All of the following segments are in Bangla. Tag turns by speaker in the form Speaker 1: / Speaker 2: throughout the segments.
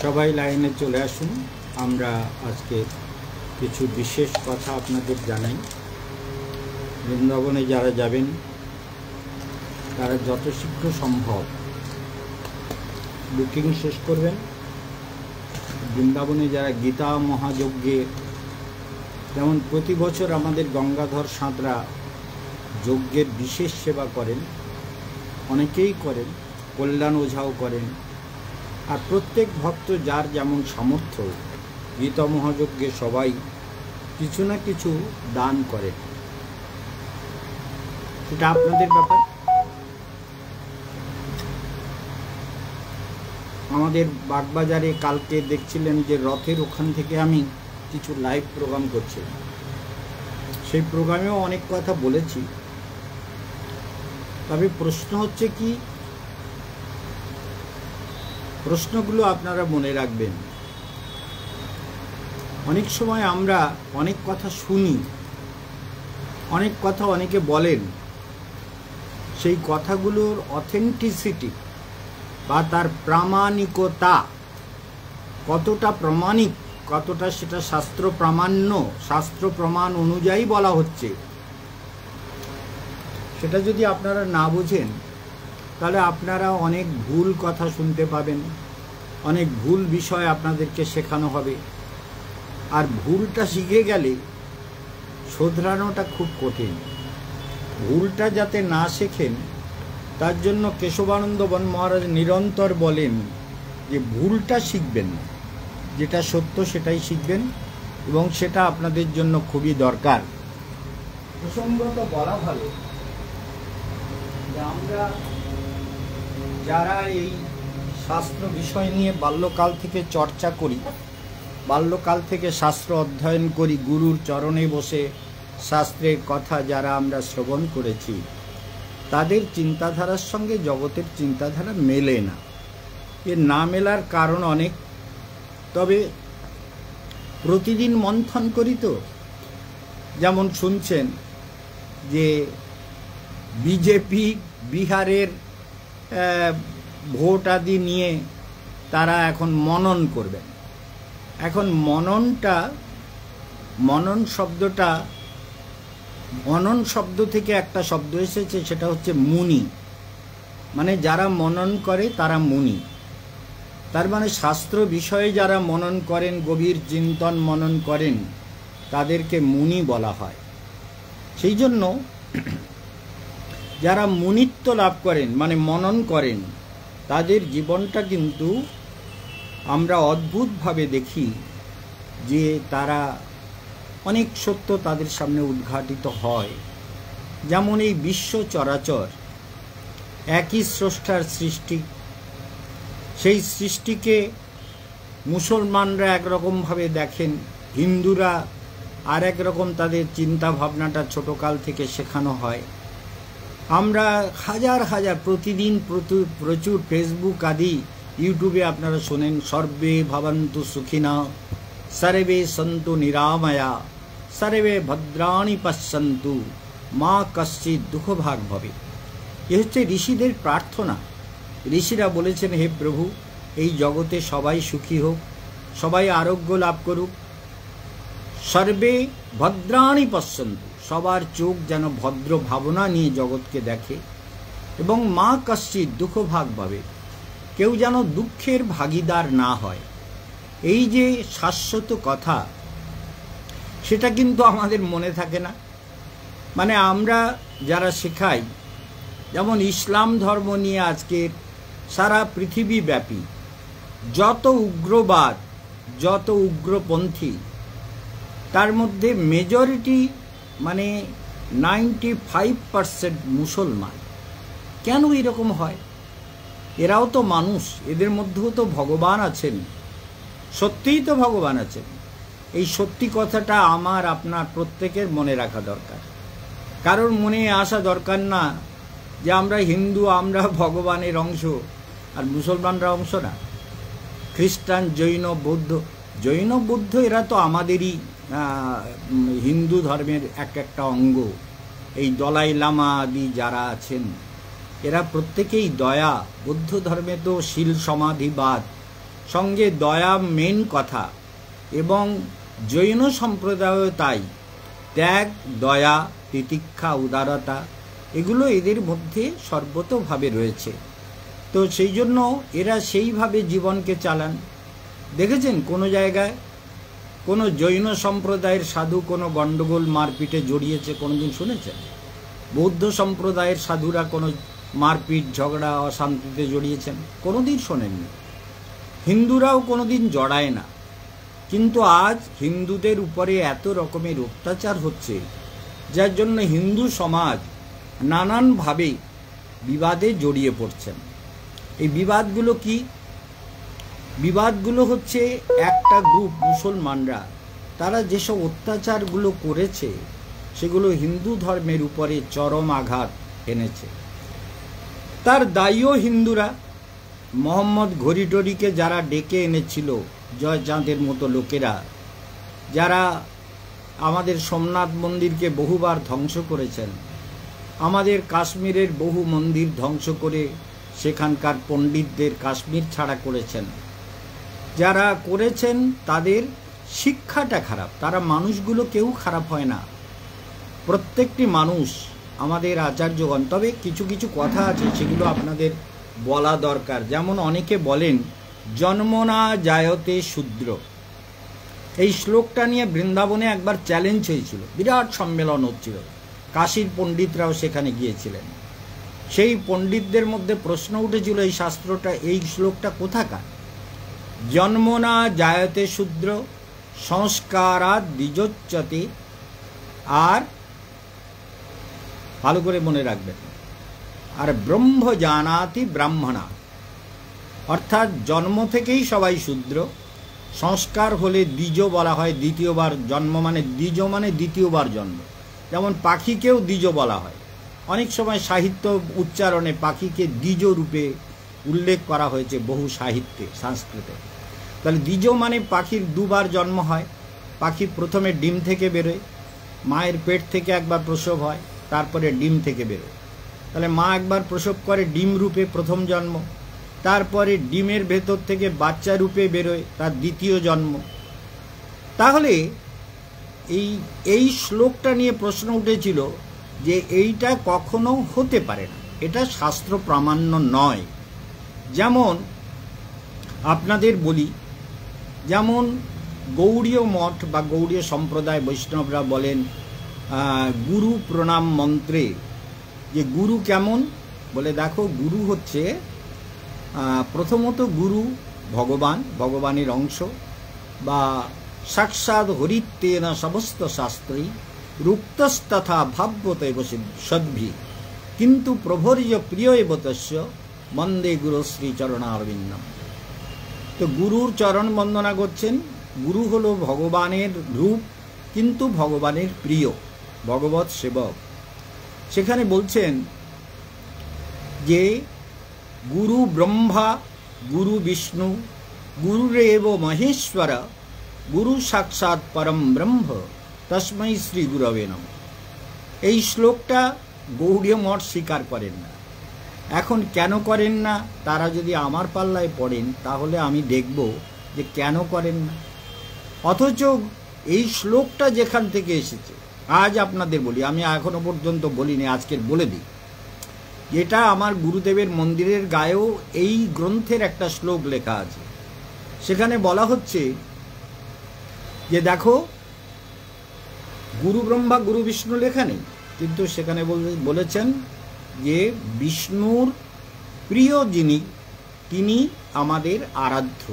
Speaker 1: সবাই লাইনে চলে আসুন। আমরা আজকে কিছু বিশেষ কথা আপনাদের জানাই। বৃন্দাবনে যারা যাবেন তারা যত শীঘ্র সম্ভব বুকিং শেষ করবেন। বৃন্দাবনে যারা গীতা মহাযজ্ঞে, যেমন প্রতি বছর আমাদের গঙ্গাধর সাঁতরা যজ্ঞের বিশেষ সেবা করেন, অনেকেই করেন, কল্যাণ ওঝাও করেন। আর প্রত্যেক ভক্ত যার যেমন সামর্থ্য গীতা মহাযজ্ঞে সবাই কিছু না কিছু দান করেন, সেটা আপনাদের ব্যাপার। আমাদের বাগবাজারে কালকে দেখছিলেন যে রথের ওখান থেকে আমি কিছু লাইভ প্রোগ্রাম করছিলাম। সেই প্রোগ্রামেও অনেক কথা বলেছি। তবে প্রশ্ন হচ্ছে কি, প্রশ্নগুলো আপনারা মনে রাখবেন। অনেক সময় আমরা অনেক কথা শুনি, অনেক কথা অনেকে বলেন, সেই কথাগুলোর অথেন্টিসিটি বা তার প্রামাণিকতা কতটা প্রামাণিক, কতটা সেটা শাস্ত্র প্রামাণ্য, শাস্ত্র প্রমাণ অনুযায়ী বলা হচ্ছে, সেটা যদি আপনারা না বোঝেন তাহলে আপনারা অনেক ভুল কথা শুনতে পাবেন, অনেক ভুল বিষয় আপনাদেরকে শেখানো হবে। আর ভুলটা শিখে গেলে শোধরানোটা খুব কঠিন। ভুলটা যাতে না শেখেন তার জন্য কেশবানন্দ বন মহারাজ নিরন্তর বলেন যে ভুলটা শিখবেন না, যেটা সত্য সেটাই শিখবেন, এবং সেটা আপনাদের জন্য খুবই দরকার। প্রসঙ্গত বলা ভালো যে আমরা যারা এই শাস্ত্র বিষয় নিয়ে বাল্যকাল থেকে চর্চা করি, বাল্যকাল থেকে শাস্ত্র অধ্যয়ন করি, গুরুর চরণে বসে শাস্ত্রের কথা যারা আমরা শ্রবণ করেছি, তাদের চিন্তাধারার সঙ্গে জগতের চিন্তাধারা মেলে না। এ না মেলার কারণ অনেক। তবে প্রতিদিন মন্থন করি তো, যেমন শুনছেন যে বিজেপি বিহারের ভোট আদি নিয়ে তারা এখন মনন করবেন। এখন মনন শব্দটা, মনন শব্দ থেকে একটা শব্দ এসেছে, সেটা হচ্ছে মুনি, মানে যারা মনন করে তারা মুনি। তার মানে শাস্ত্র বিষয়ে যারা মনন করেন, গভীর চিন্তন মনন করেন, তাদেরকে মুনি বলা হয়। সেই জন্য যারা মুনিত্ব লাভ করেন, মানে মনন করেন, তাদের জীবনটা কিন্তু আমরা অদ্ভুতভাবে দেখি যে তারা অনেক সত্য তাদের সামনে উদ্ঘাটিত হয়। যেমন এই বিশ্ব চরাচর একই স্রষ্টার সৃষ্টি, সেই সৃষ্টিকে মুসলমানরা একরকমভাবে দেখেন, হিন্দুরা আর একরকম তাদের চিন্তা ভাবনাটা ছোটকাল থেকে শেখানো হয়। আমরা হাজার হাজার প্রতিদিন প্রচুর ফেসবুক আদি ইউটিউবে আপনারা শোনেন, সর্বে ভবন্তু সুখিনা সর্বে সন্তু নিরাময়া সর্বে ভদ্রাণি পশ্যন্তু মা কশ্চিৎ দুঃখভাগ ভবে। এ হচ্ছে ঋষিদের প্রার্থনা। ঋষিরা বলেছেন, হে প্রভু, এই জগতে সবাই সুখী হোক, সবাই আরোগ্য লাভ করুক, সর্বে ভদ্রাণি পশ্যন্তু, সবার চোখ যেন ভদ্র ভাবনা নিয়ে জগৎকে দেখে, এবং মা কশ্চিৎ দুঃখভাগ ভবে, কেউ যেন দুঃখের ভাগিদার না হয়। এই যে শাশ্বত কথা, সেটা কিন্তু আমাদের মনে থাকে না। মানে আমরা যারা শেখাই, যেমন ইসলাম ধর্ম নিয়ে আজকের সারা পৃথিবীব্যাপী যত উগ্রবাদ, যত উগ্রপন্থী, তার মধ্যে মেজরিটি মানে 95% মুসলমান। কেন এরকম হয়? এরাও তো মানুষ, এদের মধ্যেও তো ভগবান আছেন, সত্যিই তো ভগবান আছেন। এই সত্যি কথাটা আমার আপনার প্রত্যেকের মনে রাখা দরকার। কারোর মনে আসা দরকার না যে আমরা হিন্দু, আমরা ভগবানের অংশ, আর মুসলমানরা অংশ না। খ্রিস্টান, জৈন বৌদ্ধ এরা তো আমাদেরই হিন্দু ধর্মের একটা অঙ্গ। এই দলাই লামা আদি যারা আছেন, এরা প্রত্যেকেই দয়া। বৌদ্ধ ধর্মে তো শীল সমাধিবাদ, সঙ্গে দয়া মেন কথা, এবং জৈন সম্প্রদায়ও তাই। ত্যাগ, দয়া, তিতিক্ষা, উদারতা এগুলো এদের মধ্যে সর্বতোভাবে রয়েছে। তো সেই জন্য এরা সেইভাবে জীবনকে চালান। দেখেছেন কোনো জায়গায় কোনো জৈন সম্প্রদায়ের সাধু কোনো গণ্ডগোল মারপিটে জড়িয়েছে কোনোদিন শুনেছেন? বৌদ্ধ সম্প্রদায়ের সাধুরা কোনো মারপিট, ঝগড়া, অশান্তিতে জড়িয়েছেন? কোনোদিন শোনেননি। হিন্দুরাও কোনোদিন জড়ায় না। কিন্তু আজ হিন্দুদের উপরে এত রকমের অত্যাচার হচ্ছে, যার জন্য হিন্দু সমাজ নানানভাবে বিবাদে জড়িয়ে পড়ছেন। এই বিবাদগুলো কি? বিবাদগুলো হচ্ছে একটা গ্রুপ মুসলমানরা, তারা যেসব অত্যাচারগুলো করেছে সেগুলো হিন্দু ধর্মের উপরে চরম আঘাত এনেছে। তার দায়ীও হিন্দুরা। মোহাম্মদ ঘড়িটড়িকে যারা ডেকে এনেছিল, জয়চাঁদের মতো লোকেরা, যারা আমাদের সোমনাথ মন্দিরকে বহুবার ধ্বংস করেছেন, আমাদের কাশ্মীরের বহু মন্দির ধ্বংস করে সেখানকার পণ্ডিতদের কাশ্মীর ছাড়া করেছেন, যারা করেছেন তাদের শিক্ষাটা খারাপ। তারা মানুষগুলো কেউ খারাপ হয় না, প্রত্যেকটি মানুষ আমাদের আচার্যগণ। তবে কিছু কিছু কথা আছে সেগুলো আপনাদের বলা দরকার। যেমন অনেকে বলেন জন্মনা জায়তে শূদ্র, এই শ্লোকটা নিয়ে বৃন্দাবনে একবার চ্যালেঞ্জ হয়েছিল, বিরাট সম্মেলন হচ্ছিল, কাশীর পণ্ডিতরাও সেখানে গিয়েছিলেন। সেই পণ্ডিতদের মধ্যে প্রশ্ন উঠেছিল এই শাস্ত্রটা, এই শ্লোকটা কোথাকার? জন্মনা জায়তে শূদ্র সংস্কারাৎ দ্বিজোচ্যতে, আর ভালো করে মনে রাখবেন, আর ব্রহ্ম জানাতি ব্রাহ্মণা, অর্থাৎ জন্ম থেকেই সবাই শূদ্র, সংস্কার হলে দ্বিজ বলা হয়, দ্বিতীয়বার জন্ম মানে দ্বিজ মানে দ্বিতীয়বার জন্ম। যেমন পাখিকেও দ্বিজ বলা হয়, অনেক সময় সাহিত্য উচ্চারণে পাখিকে দ্বিজ রূপে উল্লেখ করা হয়েছে বহু সাহিত্যে, সংস্কৃতে। তাহলে দ্বিজ মানে পাখির দুবার জন্ম হয়। পাখি প্রথমে ডিম থেকে বেরোয়, মায়ের পেট থেকে একবার প্রসব হয়, তারপরে ডিম থেকে বেরোয়। তাহলে মা একবার প্রসব করে ডিম রূপে, প্রথম জন্ম, তারপরে ডিমের ভেতর থেকে বাচ্চা রূপে বেরোয়, তার দ্বিতীয় জন্ম। তাহলে এই শ্লোকটা নিয়ে প্রশ্ন উঠেছিল যে এইটা কখনো হতে পারে না, এটা শাস্ত্র প্রামাণ্য নয়। যেমন আপনাদের বলি, যেমন গৌড়ীয় মঠ বা গৌড়ীয় সম্প্রদায় বৈষ্ণবরা বলেন গুরু প্রণাম মন্ত্রে, যে গুরু কেমন বলে, দেখো গুরু হচ্ছে প্রথমত গুরু ভগবান, ভগবানের অংশ, বা সাক্ষাৎ হরিত্বেন সমস্ত শাস্ত্রী রুক্তস্তথা ভাব্যতৈব সদ্ভি কিন্তু প্রভর্য প্রিয় এব তস্য বন্দে গুরু শ্রীচরণারবিন্দম। তো গুরুর চরণ বন্দনা করছেন। গুরু হলো ভগবানের রূপ, কিন্তু ভগবানের প্রিয়, ভগবৎ সেবক। সেখানে বলছেন যে গুরু ব্রহ্মা, গুরু বিষ্ণু, গুরুরেব মহেশ্বর, গুরু সাক্ষাৎ পরম ব্রহ্ম তস্मै শ্রী গুরবে নমঃ। এই শ্লোকটা গৌড়ীয় মঠ স্বীকার করেন না। এখন কেন করেন না, তারা যদি আমার পাল্লায় পড়েন তাহলে আমি দেখব যে কেন করেন না। অথচ এই শ্লোকটা যেখান থেকে এসেছে, আজ আপনাদের বলি, আমি এখনো পর্যন্ত বলিনি, আজকের বলে দিই। এটা আমার গুরুদেবের মন্দিরের গায়েও এই গ্রন্থের একটা শ্লোক লেখা আছে। সেখানে বলা হচ্ছে যে দেখো, গুরু ব্রহ্মা গুরু বিষ্ণু লেখা নেই, কিন্তু সেখানে বলেছেন যে বিষ্ণুর প্রিয় যিনি, তিনি আমাদের আরাধ্য,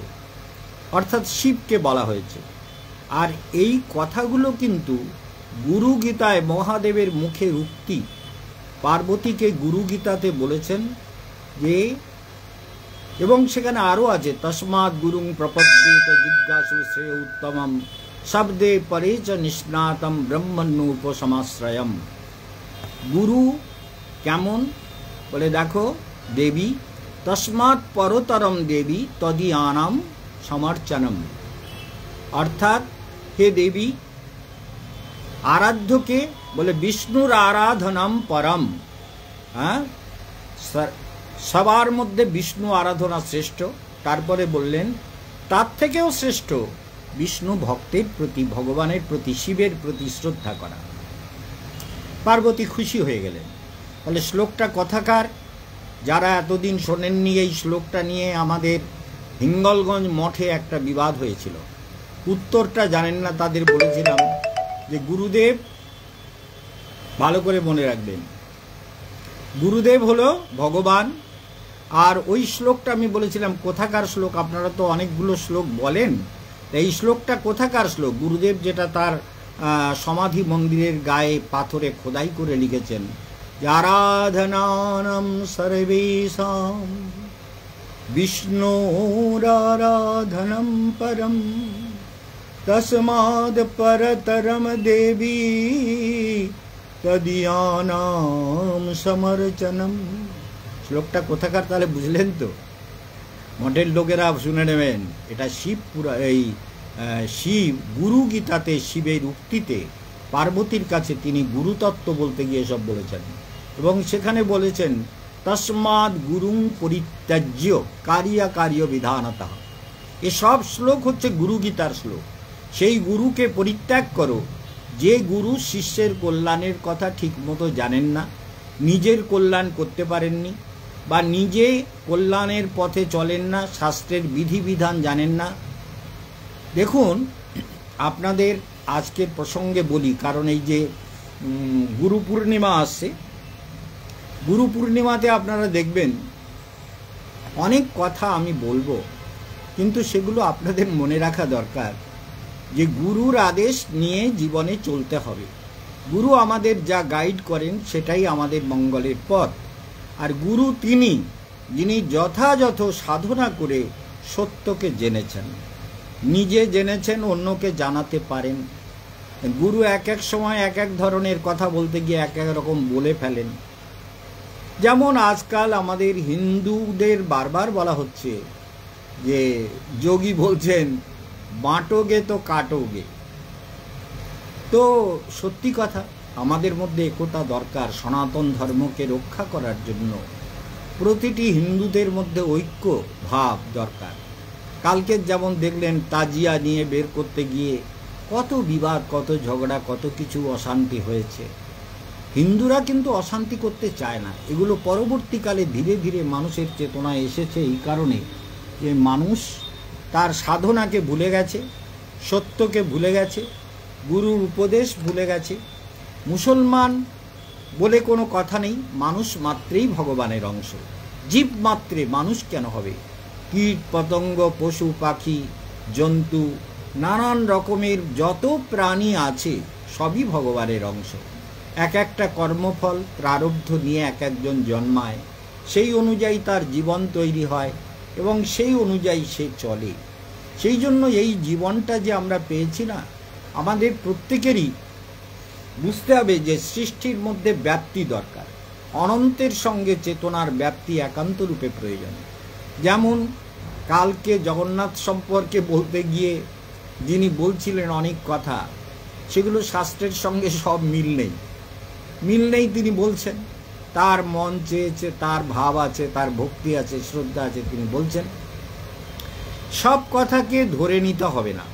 Speaker 1: অর্থাৎ শিবকে বলা হয়েছে। আর এই কথাগুলো কিন্তু গুরু গীতায় মহাদেবের মুখের উক্তি। পার্বতীকে গুরু গীতাতে বলেছেন যে, এবং সেখানে আরও আছে, তস্মাৎ গুরুং প্রপদ্যেত জিজ্ঞাসু শ্রেয় উত্তমম শব্দে পরে চ নিষ্ণাতম ব্রহ্মণ্যোপসমাশ্রয়ম। গুরু কেমন বলে, দেখো দেবী, তস্মাৎ পরতরম দেবী তদীয়ানাম সমর্চনম, অর্থাৎ হে দেবী, আরাধ্যকে বলে বিষ্ণুর আরাধনাম পরম। হ্যাঁ, সবার মধ্যে বিষ্ণু আরাধনা শ্রেষ্ঠ। তারপরে বললেন তার থেকেও শ্রেষ্ঠ বিষ্ণু ভক্তের প্রতি, ভগবানের প্রতি, শিবের প্রতি শ্রদ্ধা করা। পার্বতী খুশি হয়ে গেলেন। তাহলে শ্লোকটা কথাকার। যারা এতদিন শোনেননি, এই শ্লোকটা নিয়ে আমাদের হিঙ্গলগঞ্জ মঠে একটা বিবাদ হয়েছিল। উত্তরটা জানেন না, তাদের বলেছিলাম যে গুরুদেব, ভালো করে মনে রাখবেন, গুরুদেব হলো ভগবান। আর ওই শ্লোকটা আমি বলেছিলাম কোথাকার শ্লোক, আপনারা তো অনেকগুলো শ্লোক বলেন, এই শ্লোকটা কোথাকার শ্লোক? গুরুদেব যেটা তার সমাধি মন্দিরের গায়ে পাথরে খোদাই করে লিখেছেন, আরাধনানম সর্বেষাম বিষ্ণুরারাধনম পরম তস্মাদ পরতরম দেবী তদীয়ানাম সমর্চনম। শ্লোকটা কোথাকার তাহলে বুঝলেন তো? মঠের লোকেরা শুনে নেবেন। এটা শিব গুরু গীতাতে, শিবের উক্তিতে পার্বতীর কাছে তিনি গুরুতত্ত্ব বলতে গিয়ে সব বলেছেন, এবং সেখানে বলেছেন তস্মাদ গুরুং পরিত্যাজ্য কারিয়া কার্য বিধানতঃ। এসব শ্লোক হচ্ছে গুরু গীতার শ্লোক। সেই গুরুকে পরিত্যাগ করো যে গুরু শিষ্যের কল্যাণের কথা ঠিক মতো জানেন না, নিজের কল্যাণ করতে পারেননি, বা নিজে কল্যাণের পথে চলেন না, শাস্ত্রের বিধিবিধান জানেন না। দেখুন, আপনাদের আজকের প্রসঙ্গে বলি, কারণ এই যে গুরু পূর্ণিমা আসছে, গুরু পূর্ণিমাতে আপনারা দেখবেন অনেক কথা আমি বলবো, কিন্তু সেগুলো আপনাদের মনে রাখা দরকার যে গুরুর আদেশ নিয়ে জীবনে চলতে হবে। গুরু আমাদের যা গাইড করেন সেটাই আমাদের মঙ্গলের পথ। আর গুরু তিনি, যিনি যথাযথ সাধনা করে সত্যকে জেনেছেন, নিজে জেনেছেন, অন্যকে জানাতে পারেন। গুরু এক এক সময় এক এক ধরনের কথা বলতে গিয়ে এক এক রকম বলে ফেলেন। যেমন আজকাল আমাদের হিন্দুদের বারবার বলা হচ্ছে যে যোগী বলছেন বাঁটোগে তো কাটোগে। তো সত্যি কথা, আমাদের মধ্যে একতা দরকার। সনাতন ধর্মকে রক্ষা করার জন্য প্রতিটি হিন্দুদের মধ্যে ঐক্য ভাব দরকার। কালকে যেমন দেখলেন তাজিয়া নিয়ে বের করতে গিয়ে কত বিবাদ, কত ঝগড়া, কত কিছু অশান্তি হয়েছে। হিন্দুরা কিন্তু অশান্তি করতে চায় না। এগুলো পরবর্তীকালে ধীরে ধীরে মানুষের চেতনায় এসেছে এই কারণে যে মানুষ তার সাধনাকে ভুলে গেছে, সত্যকে ভুলে গেছে, গুরুর উপদেশ ভুলে গেছে। মুসলমান বলে কোনো কথা নেই, মানুষ মাত্রেই ভগবানের অংশ। জীব মাত্রে মানুষ কেন হবে? কীট পতঙ্গ, পশু পাখি, জন্তু, নানান রকমের যত প্রাণী আছে সবই ভগবানের অংশ। এক একটা কর্মফল প্রারব্ধ নিয়ে এক একজন জন্মায়, সেই অনুযায়ী তার জীবন তৈরি হয় এবং সেই অনুযায়ী সে চলে। সেই জন্য এই জীবনটা যে আমরা পেয়েছি না, আমাদের প্রত্যেকেরই বুঝতে হবে যে সৃষ্টির মধ্যে ব্যাপ্তি দরকার। অনন্তের সঙ্গে চেতনার ব্যাপ্তি একান্ত রূপে প্রয়োজন। যেমন কালকে জগন্নাথ সম্পর্কে বলতে গিয়ে যিনি বলছিলেন অনেক কথা, সেগুলো শাস্ত্রের সঙ্গে সব মিল নেই। তিনি বলছেন, তার মন চেয়েছে, তার ভাব আছে, তার ভক্তি আছে, শ্রদ্ধা আছে, তিনি বলছেন। সব কথাকে ধরে নিতে হবে না,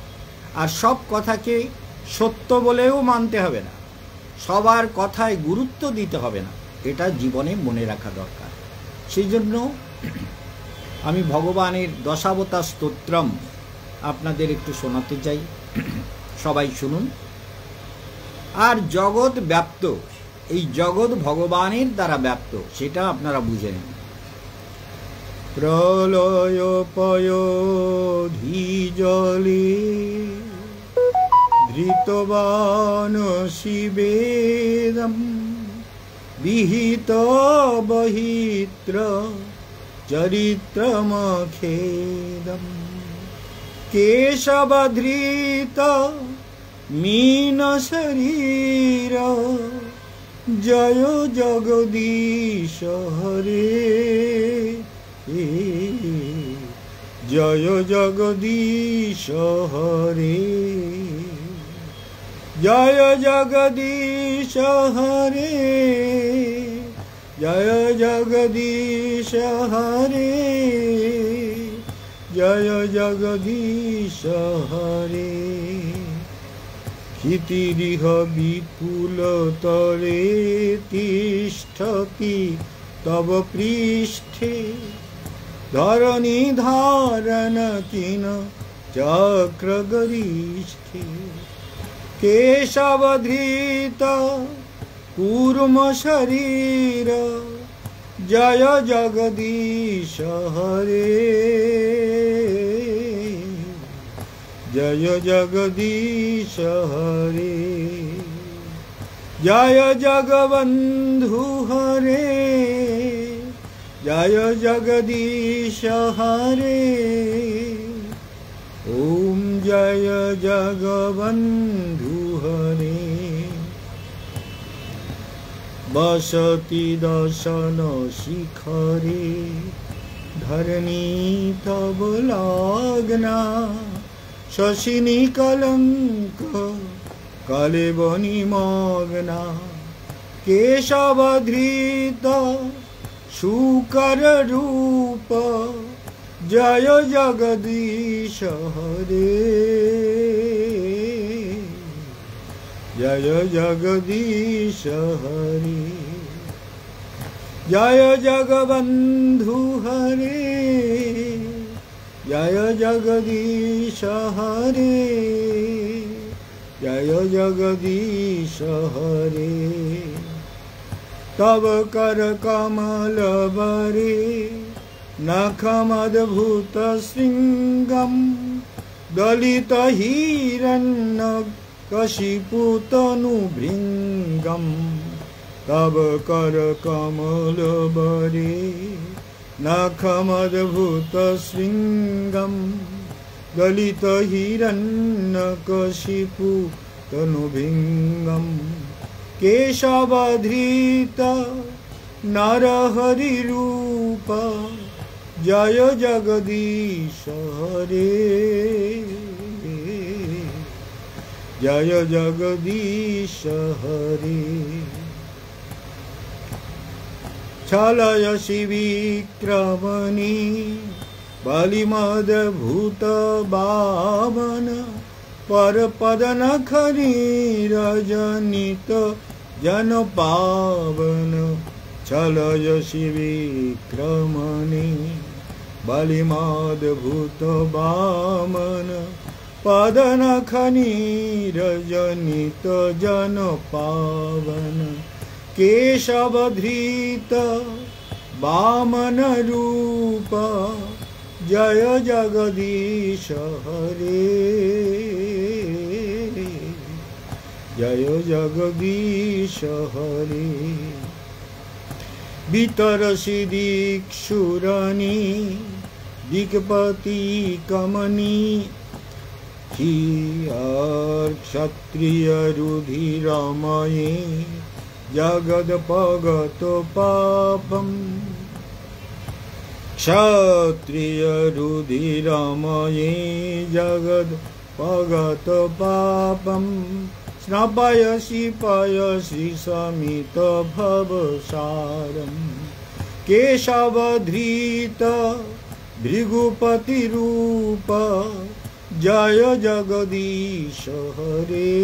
Speaker 1: আর সব কথাকে সত্য বলেও মানতে হবে না, সবার কথায় গুরুত্ব দিতে হবে না। এটা জীবনে মনে রাখা দরকার। সেই জন্য আমি ভগবানের দশাবতার স্তোত্রম আপনাদের একটু শোনাতে চাই, সবাই শুনুন। আর জগৎ ব্যাপ্ত, এই জগৎ ভগবানের দ্বারা ব্যাপ্ত, সেটা আপনারা বুঝে নিন। প্রলয় পয়োধি জলে ধৃতবান শিবেদম বিহিত বহিত্র চরিত্রমখেদম কেশবধৃত মীন শরীর জয় জগদীশ হরে, জয় জগদীশ হরে, জয় জগদীশ হরে, জয় জগদীশ হরে, जय जगदीश हरे। क्षितिरिह विपुलतरे तिष्ठति तव पृष्ठे, धरणिधारण किन चक्रगरिष्ठे। केशवधृत कूर्म शरीर, जय जगदीश हरे। जय जगदीश हरे। जय जगबंधु हरे। जय जगदीश हरे। ओम जय जगबंधु हरे। बसति दशन शिखरे, धरणी तव लग्ना। शशिनी कलंक कलेवनिमग्ना। केशवधृत शुकर रूप, जय जगदीश हरे। जय जगदीश हरे। जय जगबंधु हरे। जय जगदीश हरे। जय जगदीश हरे। तव कर कमल बरे, नखमद्भुत श्रृंगम। दलित हिरण्य कशिपुतनुभृङ्गम्। तव कर कमल बरे, नखमद्भुत श्रृंगम्। दलित हिरण्यकशिपुतनुभृङ्गम्। केशवधृत नरहरिरूप, जय जगदीश हरे। जय जगदीश हरे। छलयसि विक्रमणि, बलिमद्भुत बामन। परपदनखनि रजनित जन पावन। छलयसि विक्रमणि, बलिमद्भुत बामन। पदनखनि रजनित जन पावन। केशवधृत वामन रूप, जय जगदीश हरे। जय जगदीश हरे। वितरसि दिक्षुरनि, दिक्पति कमनी। क्षत्रिय रुधिरमये, जगदपगत पापम्। क्षत्रिय रुधिरमये, जगदपगत पापम्। स्नपयसि पयसि समित भवसारम्। केशवधृत भृगुपतिरूप, जय जगदीश हरे।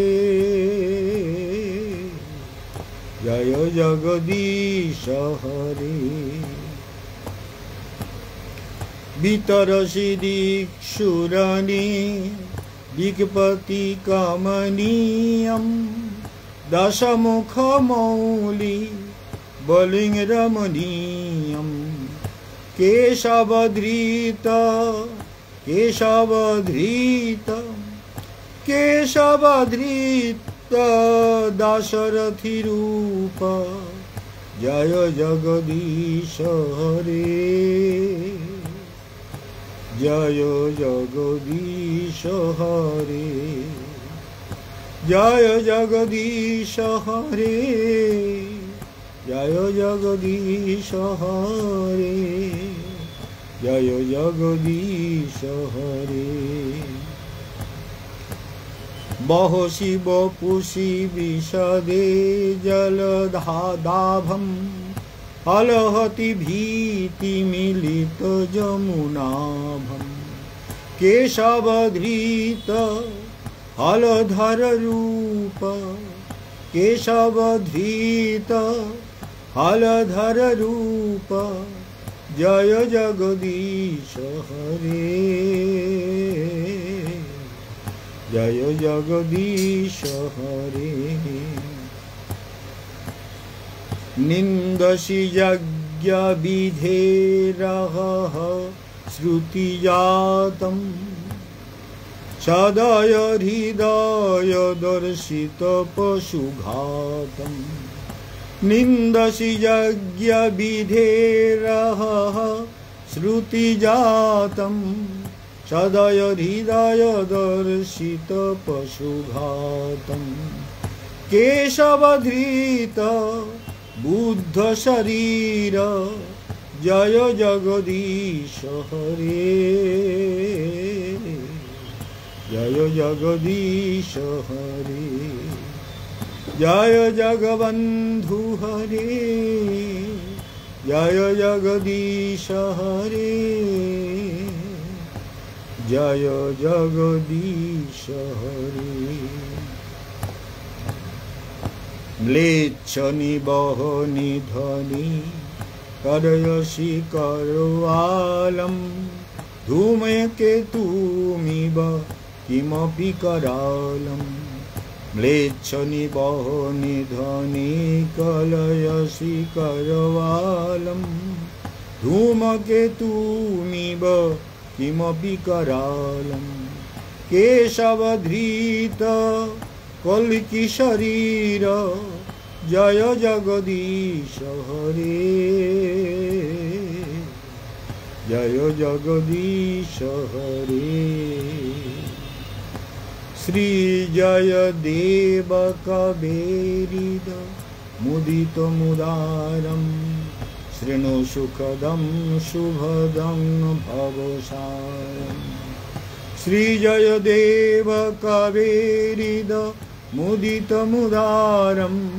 Speaker 1: जय जगदीश हरे। वितरसि दिक्षुरनि, दिक्पति कमनीयम्। दशमुखमौलि बलिं रमणीयम्। केशवधृत केशवधृत केशवधृत दाशरथि रूप, जय जगदीश हरे। जय जगदीश हरे। जय जगदीश हरे। जय जगदीश हरे। जय जगदीश हरे। बहोषि वपुषि विशदे जलधादाभम्, अलहति भीति मिलित जमुनाभम्। केशवधृत हलधर रूप, केशवधृत हलधर रूप, जय जगदीश हरे, जय जगदीश हरे। निंदसि यज्ञ विधेरः श्रुतिजातं, सदय हृदय दर्शित पशुघातं। निंदसि यज्ञ विधेरः श्रुतिजातं, सदय हृदय दर्शित पशुघातं। केशवधृत बुद्ध शरीर, जय जगदीश हरे, जय जगदीश हरे, जय जगबंधु हरे, जय जगदीश हरे, जय जगदीश हरे। म्लेच्छ निबह निधनी करयसि करवालम्, धूमकेतुमिव किमपि करालम्। म्लेच्छ निबह निधनी कलयसि करवालम्, धूमकेतुमिव किमपि करालम्। केशवधृत कल्कि शरीर, जय जगदीश हरे, जय जगदीश हरे। श्री जय देव कबेरिद मुदित मुदारं, शृणु सुखदं शुभदं भवसारम्। श्री जय देव कबेरिद मुदित मुदारं,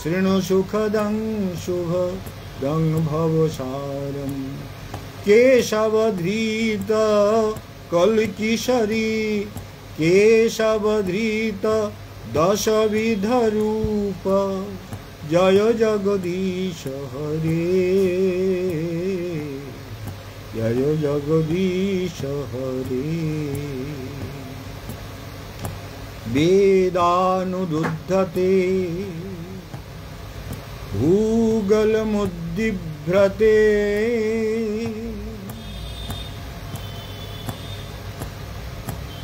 Speaker 1: शृणु सुखदं शुभदं भवसारम्। केशवधृत कल्कि शरीर, केशवधृत दशविध रूप, जय जगदीश हरे, जय जगदीश हरे। वेदानुरुद्धते भूगलमुद्दिभ्रते,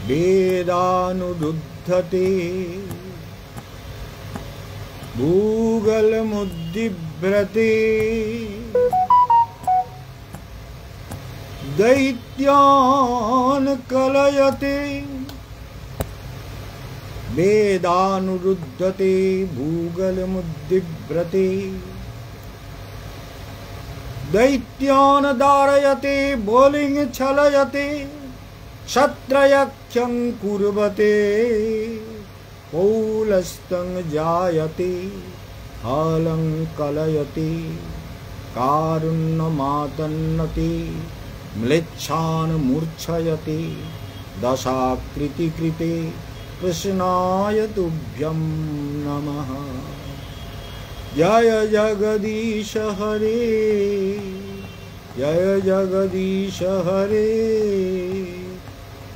Speaker 1: वेदानुरुद्धते भूगलमुद्दिभ्रते। दैत्यान् कलयते, वेदानुरुद्धते भूगलमुद्दिभ्रते। दैत्यान् दारयते बोलिं छलयते, क्षत्रयक्षं कुर्वते। कौलस्तं जायते हालं कलयते, कारुण्यमातन्नते म्लेच्छान् मूर्छयते। दशाकृतिकृते कृष्णाय तुभ्यं नमः। जय जगदीश हरे, जय जगदीश हरे,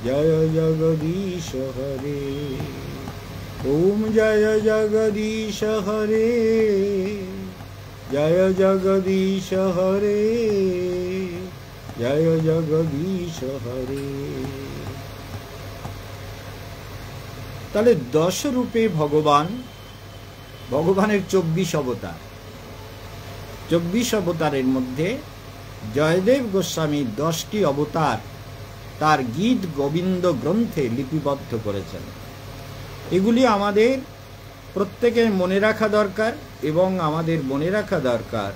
Speaker 1: जय जगदीश हरे। ओम जय जगदीश हरे, जय जगदीश हरे, जय जगदीश हरे। তাহলে 10 রূপে ভগবান, ভগবানের 24 অবতার। 24 অবতারের মধ্যে জয়দেব গোস্বামী 10টি অবতার তার গীত গোবিন্দ গ্রন্থে লিপিবদ্ধ করেছেন। এগুলি আমাদের প্রত্যেকের মনে রাখা দরকার, এবং আমাদের মনে রাখা দরকার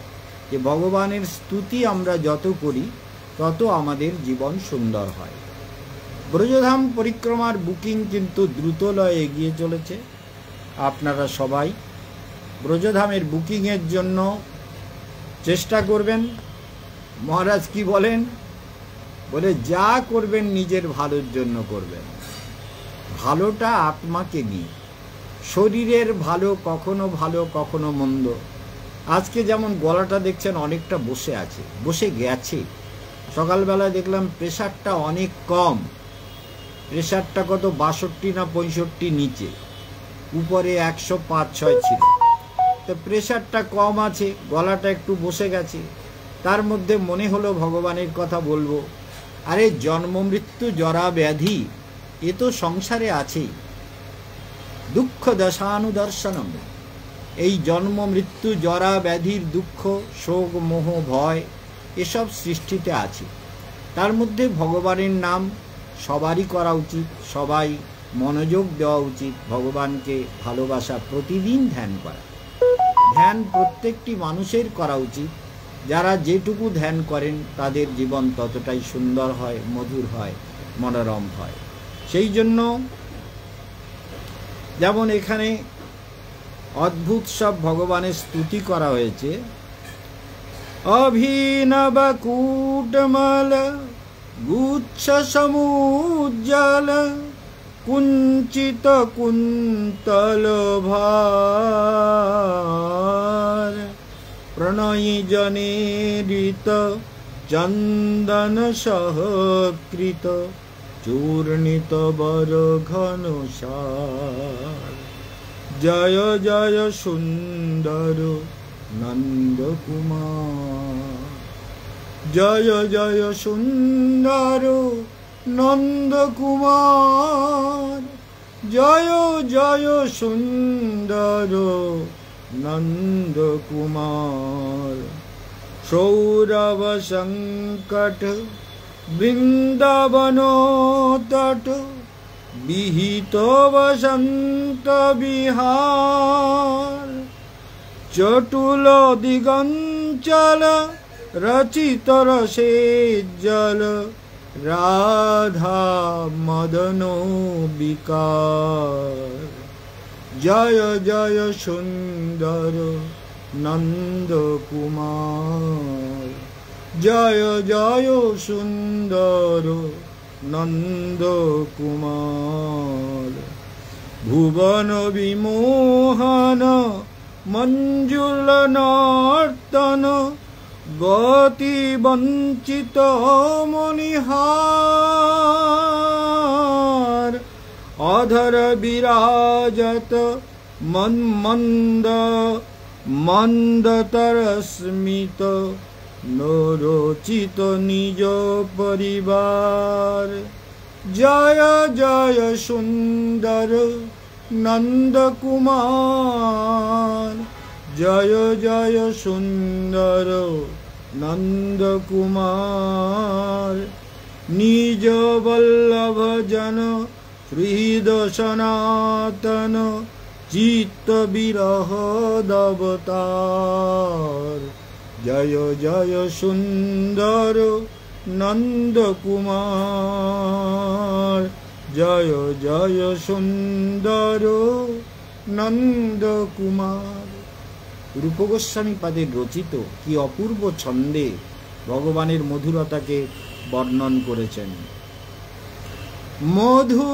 Speaker 1: যে ভগবানের স্তুতি আমরা যত করি তত আমাদের জীবন সুন্দর হয়। ব্রজধাম পরিক্রমার বুকিং কিন্তু দ্রুতলয়ে এগিয়ে চলেছে। আপনারা সবাই ব্রজধামের বুকিংয়ের জন্য চেষ্টা করবেন। মহারাজ কি বলেন? বলে যা করবেন নিজের ভালোর জন্য করবেন, ভালোটা আত্মাকে নিয়ে। শরীরের ভালো কখনো ভালো কখনো মন্দ। আজকে যেমন গলাটা দেখছেন অনেকটা বসে আছে, বসে গেছে। সকালবেলা দেখলাম প্রেশারটা অনেক কম, প্রেশারটা কত 62 না 65 নিচে, উপরে 105-106 ছিল। তো প্রেশারটা কম আছে, গলাটা একটু বসে গেছে। তার মধ্যে মনে হলো ভগবানের কথা বলবো। আরে জন্ম মৃত্যু জরা ব্যাধি এ তো সংসারে আছেই। দুঃখ দশানুদর্শনম, এই জন্ম মৃত্যু জরা ব্যাধির দুঃখ, শোক, মোহ, ভয় এসব সৃষ্টিতে আছে। তার মধ্যে ভগবানের নাম সবারই করা উচিত, সবাই মনোযোগ দেওয়া উচিত। ভগবানকে ভালোবাসা, প্রতিদিন ধ্যান করা। ধ্যান প্রত্যেকটি মানুষের করা উচিত। যারা যেটুকু ধ্যান করেন তাদের জীবন ততটাই সুন্দর হয়, মধুর হয়, মনোরম হয়। সেই জন্য যেমন এখানে অদ্ভুত সব ভগবানের স্তুতি করা হয়েছে। অভিনব কূটমল গুচ্ছ সমুজ্জ্বল কুঞ্চিত কুন্তল ভার প্রণয়ী জনেরিত চন্দন সহকৃত চূর্ণিত বর ঘন সার। জয় জয় সুন্দর নন্দ কুমার, জয় জয় সুন্দর নন্দ কুমার, জয় জয় সুন্দর নন্দ কুমার। সৌরভ সংকট বৃন্দাবন তট বিহিত বসন্ত বিহার। চটুল দিগঞ্চল রচিত রসে জল রাধা মদন বিকার। জয় জয় সুন্দর নন্দ কুমার, জয় জয় সুন্দর নন্দ কুমার। ভুবন বিমোহন মঞ্জুল নর্তন গতি বঞ্চিত মনিহার। অধর বিরাজত মন্মন্দ মন্দতর স্মিত নরচিত নিজ পরিবার। জয় জয় সুন্দর নন্দ কুমার, জয় জয় সুন্দর নন্দ কুমার। নিজ বল্লভ জন হৃদ সনাতন চিত্ত বিরহ দবতার। জয় জয় সুন্দর নন্দ কুমার, জয় জয় সুন্দর নন্দ কুমার। রূপ গোস্বামী পাদের রচিত কি অপূর্ব ছন্দে ভগবানের মধুরতাকে বর্ণন করেছেন। মধু,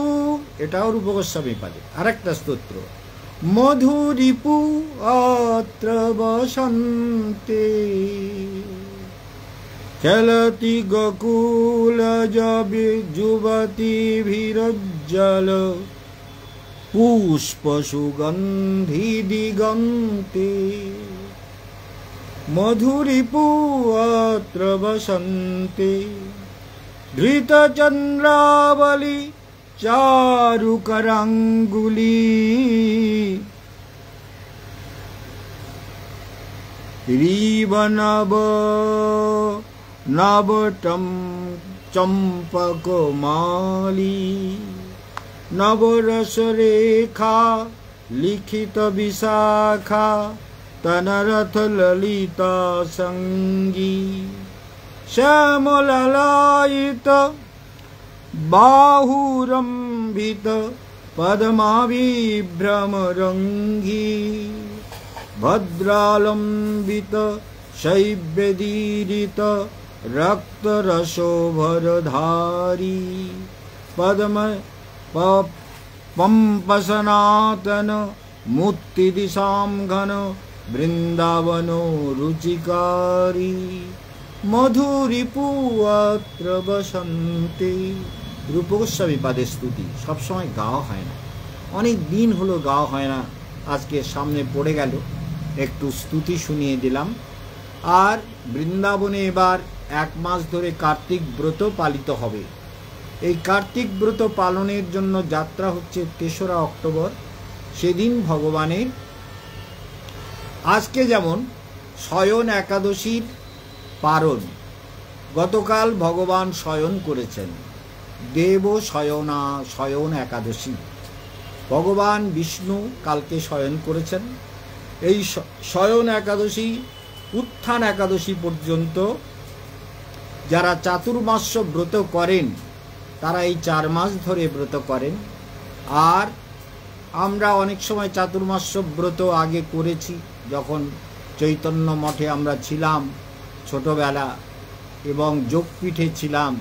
Speaker 1: এটাও রূপ গোস্বামী পাদে আর একটা স্তোত্র। মধু রিপু অত্র বসন্তে খেলতি গোকুল জবে যুবতী ভিরজ্জল পুষ্প সুগন্ধি দিগন্তে। মধুরিপু অত্র বসন্তে ধৃত চন্দ্রাবলী চারুকরাঙ্গুলি। রিবনব নবটম চম্পক মালি নবরস রেখা লিখিত বিশাখা তনরথ ললিতা সঙ্গী। শ্যামলালায়িত বাহুরম্ভিত পদ্মাভিভ্রমরঙ্গী ভদ্রালম্বিত শৈব্যদীরিত रक्त रसोभरधारी पद्म पंप सनातन मुक्ति दिशाम घन বৃন্দাবনো রুচিকারী মধুরিপু অত্র বসন্তে। রূপ গোস্বামী পাদের স্তুতি সবসময় গাওয়া হয় না, অনেক দিন হলো গাওয়া হয় না, আজকে সামনে পড়ে গেল, একটু স্তুতি শুনিয়ে দিলাম। আর বৃন্দাবনে এবার 1 মাস ধরে কার্তিক ব্রত পালিত হবে। এই কার্তিক ব্রত পালনের জন্য যাত্রা হচ্ছে 3রা অক্টোবর। সেদিন ভগবানের, আজকে যেমন শয়ন একাদশীর পারণ, গতকাল ভগবান শয়ন করেছেন, দেব শয়ন একাদশী, ভগবান বিষ্ণু কালকে শয়ন করেছেন। এই শয়ন একাদশী উত্থান একাদশী পর্যন্ত যারা চাতুর্মাস্য ব্রত করেন তারা এই 4 মাস ধরে ব্রত করেন। আর আমরা অনেক সময় চাতুর্মাস্য ব্রত আগে করেছি, যখন চৈতন্য মঠে আমরা ছিলাম ছোটবেলা এবং যোগপীঠে ছিলাম,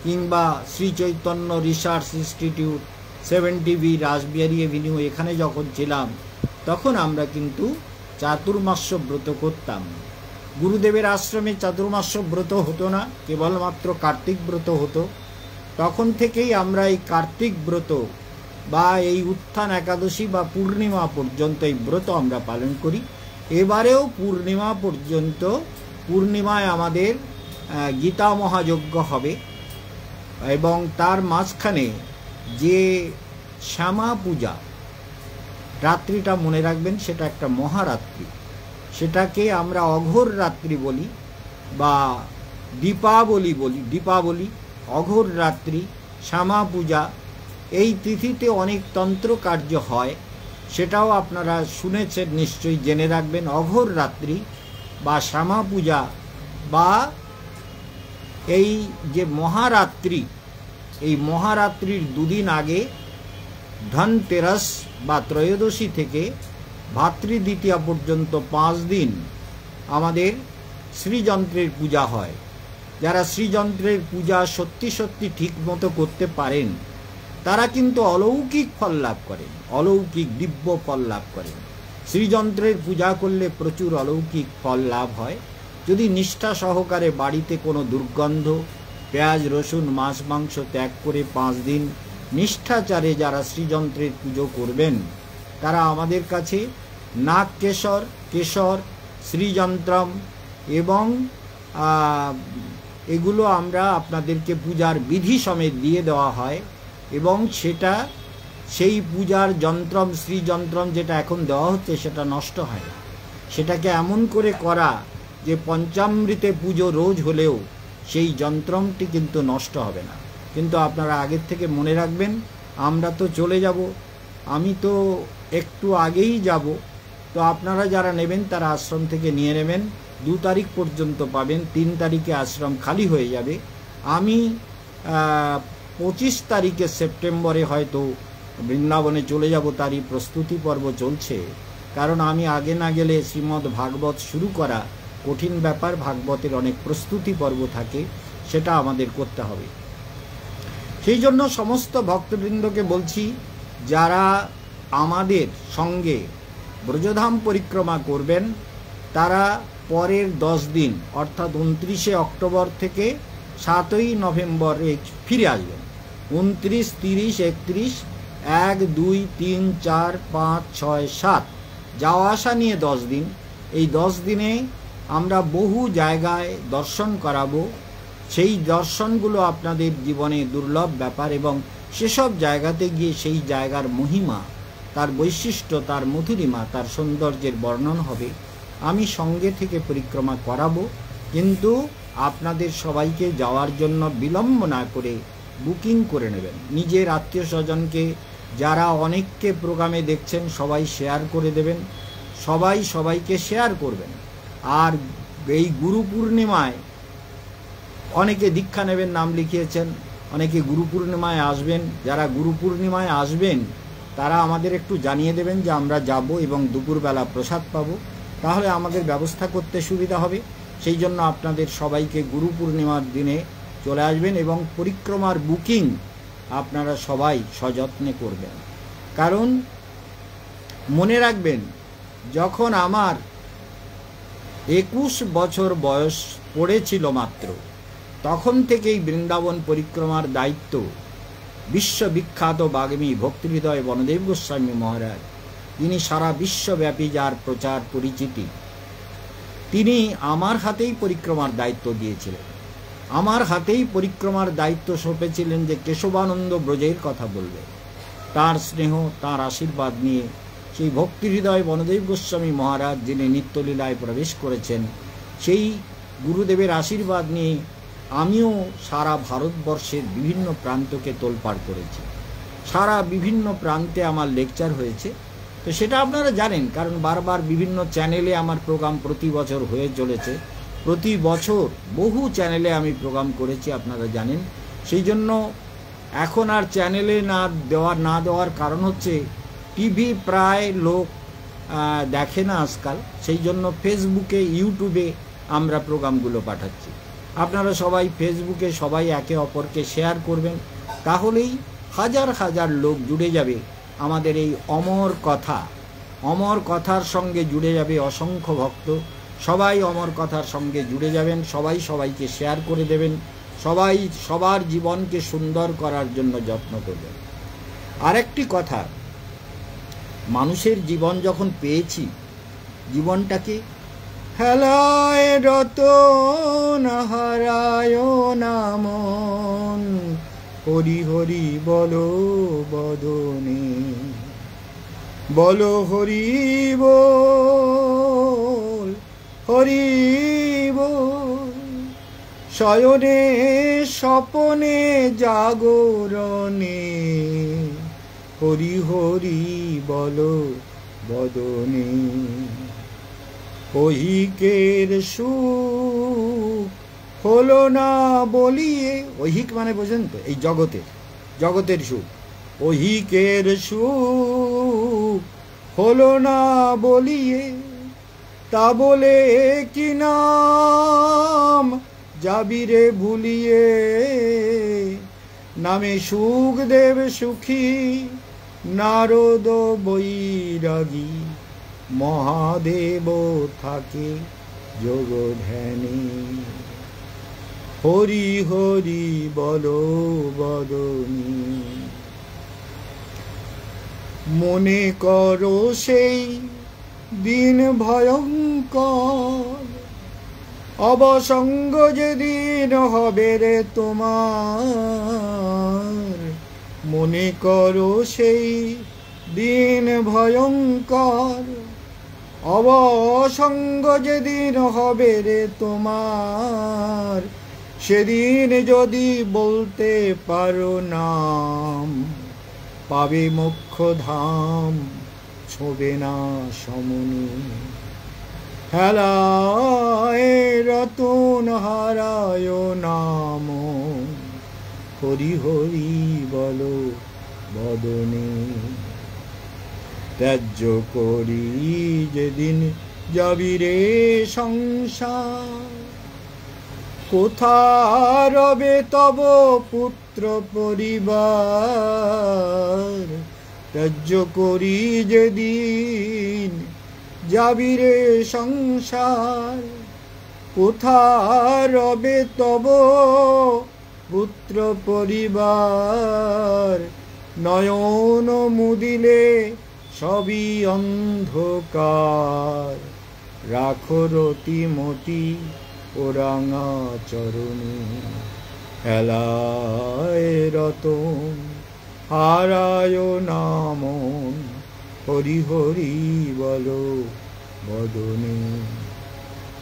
Speaker 1: কিংবা Shri Chaitanya research institute 70B Rashbehari Avenue এখানে যখন ছিলাম, তখন আমরা কিন্তু চাতুর্মাস্য ব্রত করতাম। গুরুদেবের আশ্রমে চাতুর্মাস্য ব্রত হতো না, কেবলমাত্র কার্তিক ব্রত হতো। তখন থেকেই আমরা এই কার্তিক ব্রত বা এই উত্থান একাদশী বা পূর্ণিমা পর্যন্ত এই ব্রত আমরা পালন করি। এবারেও পূর্ণিমা পর্যন্ত, পূর্ণিমায় আমাদের গীতা মহাযজ্ঞ হবে এবং তার মাঝখানে যে শ্যামা পূজা রাত্রিটা মনে রাখবেন, সেটা একটা মহারাত্রি, সেটাকে আমরা অঘোর রাত্রি বলি বা দীপাবলি, অঘোর রাত্রি, শ্যামা পূজা। এই তিথিতে অনেক তন্ত্র কার্য হয়, সেটাও আপনারা শুনেছেন নিশ্চয়ই, জেনে রাখবেন। অঘোর রাত্রি বা শ্যামা পূজা বা এই যে মহারাত্রি, এই মহারাত্রির 2 দিন আগে ধনতেরাস বা ত্রয়োদশী থেকে ভাতৃদ্বিতীয়া পর্যন্ত 5 দিন আমাদের শ্রীযন্ত্রের পূজা হয়। যারা শ্রীযন্ত্রের পূজা সত্যি সত্যি ঠিক মতো করতে পারেন তারা কিন্তু অলৌকিক ফল লাভ করেন, অলৌকিক দিব্য ফল লাভ করেন। শ্রীযন্ত্রের পূজা করলে প্রচুর অলৌকিক ফল লাভ হয়। যদি নিষ্ঠা সহকারে বাড়িতে কোনো দুর্গন্ধ, পেঁয়াজ রসুন মাছ মাংস ত্যাগ করে 5 দিন নিষ্ঠাচারে যারা শ্রীযন্ত্রের পুজো করবেন, তারা আমাদের কাছে নাগ কেশর, শ্রীযন্ত্রম এবং এগুলো আমরা আপনাদেরকে পূজার বিধি সমেত দিয়ে দেওয়া হয়। এবং সেটা, সেই পূজার যন্ত্রম, শ্রীযন্ত্রম যেটা এখন দেওয়া হচ্ছে সেটা নষ্ট হয় না। সেটাকে এমন করে করা যে পঞ্চামৃতে পুজো রোজ হলেও সেই যন্ত্রমটি কিন্তু নষ্ট হবে না। কিন্তু আপনারা আগের থেকে মনে রাখবেন, আমরা তো চলে যাব, আমি তো একটু আগেই যাব, তো আপনারা যারা নেবেন তারা আশ্রম থেকে নিয়ে নেবেন। 2 তারিখ পর্যন্ত পাবেন, 3 তারিখে আশ্রম খালি হয়ে যাবে। আমি 25 তারিখে সেপ্টেম্বরে হয়তো বৃন্দাবনে চলে যাব, তারই প্রস্তুতি পর্ব চলছে। কারণ আমি আগে না গেলে শ্রীমদ্ ভাগবত শুরু করা কঠিন ব্যাপার, ভাগবতের অনেক প্রস্তুতি পর্ব থাকে, সেটা আমাদের করতে হবে। সেই জন্য সমস্ত ভক্তবৃন্দকে বলছি, যারা আমাদের সঙ্গে ব্রজধাম পরিক্রমা করবেন তারা পরের 10 দিন অর্থাৎ 29শে অক্টোবর থেকে 7ই নভেম্বরে ফিরে আসবেন। 29, 30, 31, 1, 2, 3, 4, 5, 6, 7 যাওয়া আসা নিয়ে 10 দিন। এই 10 দিনে আমরা বহু জায়গায় দর্শন করাবো। সেই দর্শনগুলো আপনাদের জীবনে দুর্লভ ব্যাপার এবং সেসব জায়গাতে গিয়ে সেই জায়গার মহিমা, তার বৈশিষ্ট্য, তার মধুরিমা, তার সৌন্দর্যের বর্ণন হবে। আমি সঙ্গে থেকে পরিক্রমা করাবো, কিন্তু আপনাদের সবাইকে যাওয়ার জন্য বিলম্ব না করে বুকিং করে নেবেন। নিজের আত্মীয় স্বজনকে, যারা অনেককে প্রোগ্রামে দেখছেন সবাই শেয়ার করে দেবেন, সবাইকে শেয়ার করবেন। আর এই গুরু পূর্ণিমায় অনেকে দীক্ষা নেবেন, নাম লিখিয়েছেন, অনেকে গুরু পূর্ণিমায় আসবেন। যারা গুরু পূর্ণিমায় আসবেন তারা আমাদের একটু জানিয়ে দেবেন যে আমরা যাব এবং দুপুরবেলা প্রসাদ পাবো, তাহলে আমাদের ব্যবস্থা করতে সুবিধা হবে। সেই জন্য আপনাদের সবাইকে গুরু পূর্ণিমার দিনে চলে আসবেন এবং পরিক্রমার বুকিং আপনারা সবাই সযত্নে করবেন। কারণ মনে রাখবেন, যখন আমার 21 বছর বয়স পড়েছিল মাত্র, তখন থেকেই বৃন্দাবন পরিক্রমার দায়িত্ব বিশ্ববিখ্যাত বাগ্মী ভক্তিহৃদয় বনদেব গোস্বামী মহারাজ, যিনি সারা বিশ্বব্যাপী যার প্রচার পরিচিতি, তিনি আমার হাতেই পরিক্রমার দায়িত্ব দিয়েছিলেন। আমার হাতেই পরিক্রমার দায়িত্ব সঁপেছিলেন যে কেশবানন্দ ব্রজের কথা বলবে। তার স্নেহ, তার আশীর্বাদ নিয়ে সেই ভক্তিহৃদয় বনদেব গোস্বামী মহারাজ, যিনি নিত্যলীলায় প্রবেশ করেছেন, সেই গুরুদেবের আশীর্বাদ নিয়ে আমিও সারা ভারতবর্ষের বিভিন্ন প্রান্তকে তোলপাড় করেছি। সারা বিভিন্ন প্রান্তে আমার লেকচার হয়েছে, তো সেটা আপনারা জানেন, কারণ বারবার বিভিন্ন চ্যানেলে আমার প্রোগ্রাম প্রতি বছর হয়ে চলেছে। প্রতি বছর বহু চ্যানেলে আমি প্রোগ্রাম করেছি, আপনারা জানেন। সেই জন্য এখন আর চ্যানেলে না দেওয়ার কারণ হচ্ছে টিভি প্রায় লোক দেখে না আজকাল, সেই জন্য ফেসবুকে, ইউটিউবে আমরা প্রোগ্রামগুলো পাঠাচ্ছি। আপনারা সবাই ফেসবুকে সবাই একে অপরকে শেয়ার করবেন, তাহলেই হাজার হাজার লোক জুড়ে যাবে আমাদের এই অমর কথা। অমর কথার সঙ্গে জুড়ে যাবে অসংখ্য ভক্ত, সবাই অমর কথার সঙ্গে জুড়ে যাবেন, সবাই সবাইকে শেয়ার করে দেবেন, সবাই সবার জীবনকে সুন্দর করার জন্য যত্ন করবেন। আরেকটি কথা, মানুষের জীবন যখন পেয়েছি, জীবনটাকে হেলায় রতন হারায় নামন, হরি হরি বলো বদনে, বলো হরি বল, হরি বল, শয়নে স্বপনে জাগরণে, হরি হরি বলো বদনে, ঐহিকের সুখ হলো না বলিয়ে, ঐহিক মানে বোঝেন তো, এই জগতের সুখ, ঐহিকের সুখ হলো না বলিয়ে, তা বলে কি নাম যাবিরে ভুলিয়ে, নামে সুখ দেব সুখী নারদ বৈরাগী, মহাদেব থাকে যোগ ধ্যানে, হরি হরি বলো বদনী, মনে করো সেই দিন ভয়ঙ্কর, অবসঙ্গ যেদিন হবে রে তোমার, মনে করো সেই দিন ভয়ঙ্কর, অবসঙ্গ যেদিন হবে রে তোমার, সেদিন যদি বলতে পারো নাম, পাবে মোক্ষ ধাম, ছোবে না সমনি, হেলায় রতন হারায় নাম, হরি হরি বলো বদনে, ত্যায্য করি যেদিন যাবি রে সংসার, কোথা রবে তব পুত্র পরিবার, ত্যায্য করি যেদিন যাবি রে সংসার, কোথা রবে তব পুত্র পরিবার, নয়ন মুদিলে সবই অন্ধকার, রাখো রতিমতি ওরাঙা চরণে, হেলায় রতন হারায় নামন, হরি হরি বলো বদনে,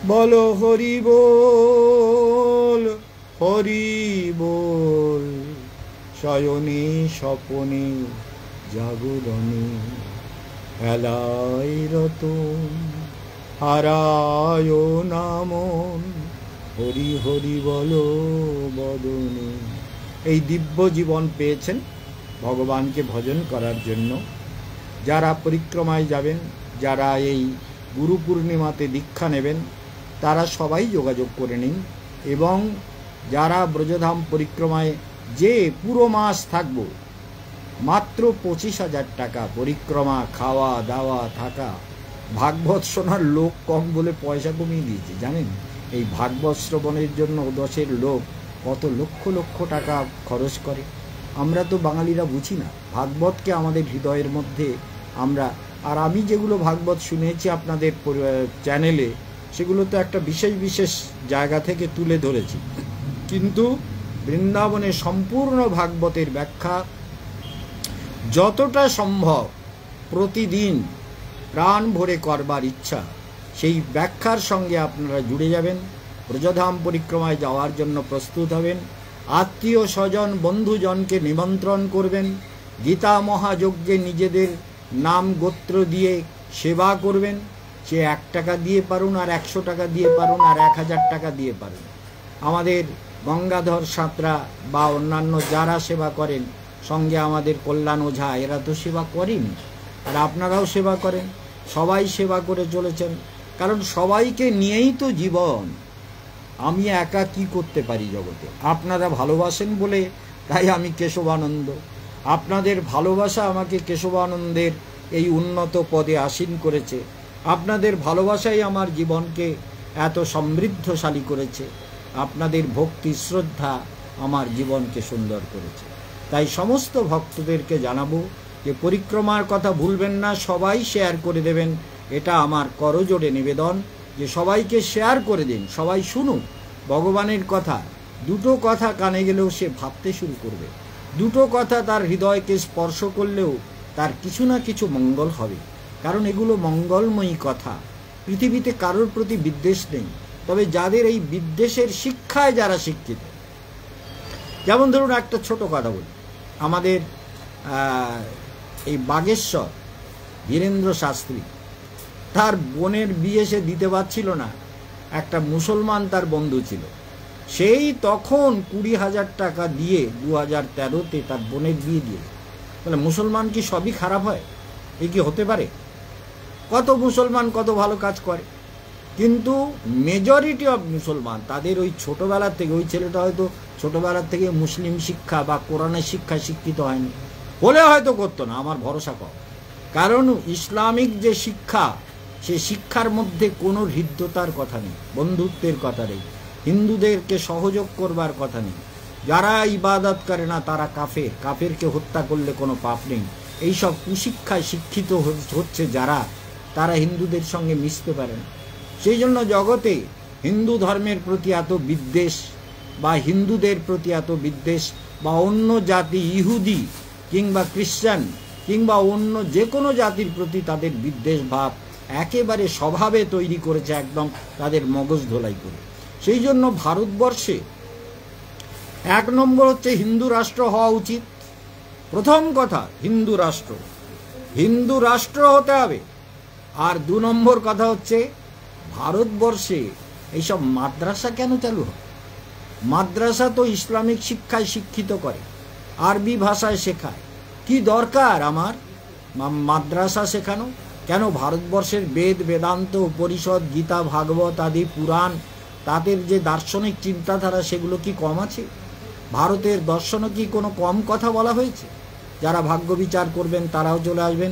Speaker 1: বলো হরি বল, হরি বল, শয়নে স্বপনে জাগরণে, হেলায় রতন হারায় নামন, হরি হরি বলো বদনে। এই দিব্য জীবন পেয়েছেন ভগবানকে ভজন করার জন্য। যারা পরিক্রমায় যাবেন, যারা এই গুরু পূর্ণিমাতে দীক্ষা নেবেন, তারা সবাই যোগাযোগ করে নিন। এবং যারা ব্রজধাম পরিক্রমায় যে পুরো মাস থাকব, মাত্র 25,000 টাকা পরিক্রমা, খাওয়া দাওয়া থাকা। ভাগবত শোনার লোক কম বলে পয়সা কমিয়ে দিয়েছে, জানেন? এই ভাগবত শ্রবণের জন্য দশের লোক কত লক্ষ লক্ষ টাকা খরচ করে। আমরা তো বাঙালিরা বুঝি না ভাগবতকে আমাদের হৃদয়ের মধ্যে আমরা। আর আমি যেগুলো ভাগবত শুনেছি আপনাদের চ্যানেলে, সেগুলো তো একটা বিশেষ বিশেষ জায়গা থেকে তুলে ধরেছি, কিন্তু বৃন্দাবনে সম্পূর্ণ ভাগবতের ব্যাখ্যা যতটা সম্ভব প্রতিদিন প্রাণ ভরে করবার ইচ্ছা, সেই ব্যাখ্যার সঙ্গে আপনারা জুড়ে যাবেন। ব্রজধাম পরিক্রমায় যাওয়ার জন্য প্রস্তুত হবেন। আত্মীয় স্বজন বন্ধুজনকে নিমন্ত্রণ করবেন। গীতা মহাযজ্ঞে নিজেদের নাম গোত্র দিয়ে সেবা করবেন। সে 1 টাকা দিয়ে পারুন, আর 100 টাকা দিয়ে পারুন, আর 1000 টাকা দিয়ে পারুন। আমাদের গঙ্গাধর সাঁতরা বা অন্যান্য যারা সেবা করেন, সঙ্গে আমাদের কল্যাণ ওঝা, এরা তো সেবা করেন, আর আপনারাও সেবা করেন। সবাই সেবা করে চলেছেন, কারণ সবাইকে নিয়েই তো জীবন। আমি একা কি করতে পারি জগতে? আপনারা ভালোবাসেন বলে তাই আমি কেশবানন্দ। আপনাদের ভালোবাসা আমাকে কেশবানন্দের এই উন্নত পদে আসীন করেছে। আপনাদের ভালোবাসাই আমার জীবনকে এত সমৃদ্ধশালী করেছে। আপনাদের ভক্তি শ্রদ্ধা আমার জীবনকে সুন্দর করেছে। তাই সমস্ত ভক্তদেরকে জানাবো যে পরিক্রমার কথা ভুলবেন না, সবাই শেয়ার করে দেবেন। এটা আমার করজোড়ে নিবেদন যে সবাইকে শেয়ার করে দিন, সবাই শুনুন ভগবানের কথা। দুটো কথা কানে গেলেও সে ভাবতে শুরু করবে, দুটো কথা তার হৃদয়কে স্পর্শ করলেও তার কিছু না কিছু মঙ্গল হবে, কারণ এগুলো মঙ্গলময়ী কথা। পৃথিবীতে কারোর প্রতি বিদ্বেষ নেই, তবে যাদের এই বিদ্বেষের শিক্ষায় যারা শিক্ষিত। যেমন ধরুন একটা ছোট কথা বলি, আমাদের এই বাগেশ্বর ধীরেন্দ্র শাস্ত্রী, তার বোনের বিয়ে সে দিতে পারছিল না। একটা মুসলমান তার বন্ধু ছিল, সেই তখন 20,000 টাকা দিয়ে 2013-তে তার বোনের বিয়ে দিয়ে। বলে মুসলমান কি সবই খারাপ হয়? এ কি হতে পারে? কত মুসলমান কত ভালো কাজ করে, কিন্তু মেজরিটি অফ মুসলমান তাদের ওই ছোটোবেলা থেকে, ওই ছেলেটা হয়তো ছোটোবেলার থেকে মুসলিম শিক্ষা বা কোরআনের শিক্ষা শিক্ষিত হয়নি, হলে হয়তো করতো না, আমার ভরসা কম। কারণ ইসলামিক যে শিক্ষা, সে শিক্ষার মধ্যে কোনো হৃদ্যতার কথা নেই, বন্ধুত্বের কথা নেই, হিন্দুদেরকে সহযোগ করবার কথা নেই। যারা ইবাদত করে না তারা কাফের, কাফেরকে হত্যা করলে কোনো পাপ নেই। এইসব কুশিক্ষায় শিক্ষিত হচ্ছে যারা, তারা হিন্দুদের সঙ্গে মিশতে পারে না। সেই জন্য জগতে হিন্দু ধর্মের প্রতি এত বিদ্বেষ, বা হিন্দুদের প্রতি এত বিদ্বেষ, বা অন্য জাতি ইহুদি কিংবা খ্রিস্টান কিংবা অন্য যে কোনো জাতির প্রতি তাদের বিদ্বেষ ভাব একেবারে স্বভাবে তৈরি করেছে, একদম তাদের মগজ ধোলাই করে। সেই জন্য ভারতবর্ষে 1 নম্বর হচ্ছে হিন্দু রাষ্ট্র হওয়া উচিত। প্রথম কথা হিন্দু রাষ্ট্র, হিন্দু রাষ্ট্র হতে হবে। আর 2 নম্বর কথা হচ্ছে ভারতবর্ষে এইসব মাদ্রাসা কেন চালু হয়? মাদ্রাসা তো ইসলামিক শিক্ষায় শিক্ষিত করে, আরবি ভাষায় শেখায়। কি দরকার আমার মাদ্রাসা শেখানো? কেন ভারতবর্ষের বেদ বেদান্ত উপনিষদ গীতা ভাগবত আদি পুরাণ, তাদের যে দার্শনিক চিন্তাধারা সেগুলো কি কম আছে? ভারতের দর্শনে কি কোনো কম কথা বলা হয়েছে? যারা ভাগ্য বিচার করবেন তারাও চলে আসবেন,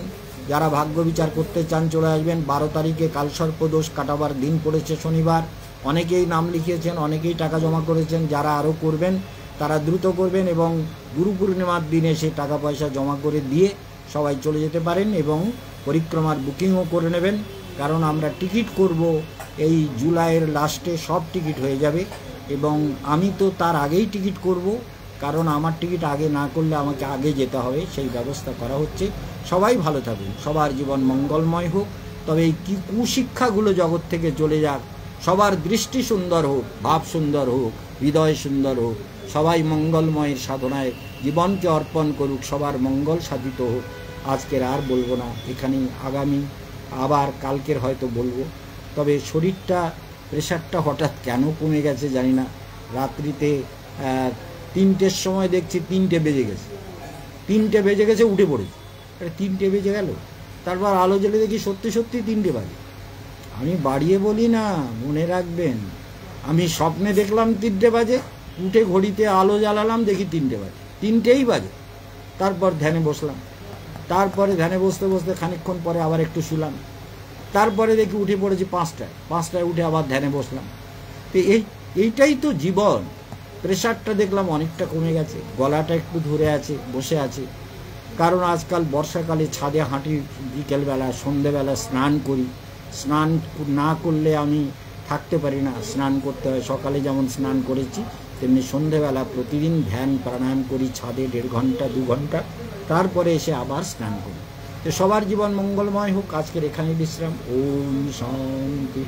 Speaker 1: যারা ভাগ্য বিচার করতে চান চলে আসবেন। 12 তারিখে কালসর্পদোষ কাটাবার দিন পড়েছে শনিবার। অনেকেই নাম লিখিয়েছেন, অনেকেই টাকা জমা করেছেন। যারা আরও করবেন তারা দ্রুত করবেন, এবং গুরু পূর্ণিমার দিনে সেই টাকা পয়সা জমা করে দিয়ে সবাই চলে যেতে পারেন, এবং পরিক্রমার বুকিংও করে নেবেন। কারণ আমরা টিকিট করব এই জুলাইয়ের লাস্টে, সব টিকিট হয়ে যাবে। এবং আমি তো তার আগেই টিকিট করব, কারণ আমার টিকিট আগে না করলে আমাকে আগে যেতে হবে, সেই ব্যবস্থা করা হচ্ছে। সবাই ভালো থাকুন, সবার জীবন মঙ্গলময় হোক। তবে এই কুশিক্ষাগুলো জগৎ থেকে চলে যাক, সবার দৃষ্টি সুন্দর হোক, ভাব সুন্দর হোক, হৃদয় সুন্দর হোক। সবাই মঙ্গলময়ের সাধনায় জীবনকে অর্পণ করুক, সবার মঙ্গল সাধিত হোক। আজকের আর বলবো না, এখানেই আগামী আবার কালকের হয়তো বলবো। তবে শরীরটা, প্রেশারটা হঠাৎ কেন কমে গেছে জানি না। রাত্রিতে 3টের সময় দেখছি 3টে বেজে গেছে, 3টে বেজে গেছে, উঠে পড়েছি। 3টে বেজে গেল, তারপর আলো জ্বেলে দেখি সত্যি সত্যি 3টে বাজে। আমি বাড়িয়ে বলি না, মনে রাখবেন। আমি স্বপ্নে দেখলাম 3টে বাজে, উঠে ঘড়িতে আলো জ্বালালাম, দেখি 3টে বাজে, 3টেই বাজে। তারপর ধ্যানে বসলাম, তারপরে ধ্যানে বসতে বসতে খানিকক্ষণ পরে আবার একটু শুলাম, তারপরে দেখি উঠে পড়েছি 5টায় উঠে আবার ধ্যানে বসলাম। তো এইটাই তো জীবন। প্রেশারটা দেখলাম অনেকটা কমে গেছে, গলাটা একটু ধরে আছে, বসে আছে। কারণ আজকাল বর্ষাকালে ছাদে হাঁটি, বিকেলবেলা সন্ধেবেলা স্নান করি। স্নান না করলে আমি থাকতে পারি না, স্নান করতে হয়। সকালে যেমন স্নান করেছি, তেমনি সন্ধেবেলা প্রতিদিন ধ্যান প্রাণায়াম করি ছাদে 1.5 ঘন্টা 2 ঘন্টা, তারপরে এসে আবার স্নান করি। তো সবার জীবন মঙ্গলময় হোক। আজকের এখানেই বিশ্রাম। ওম শান্তি।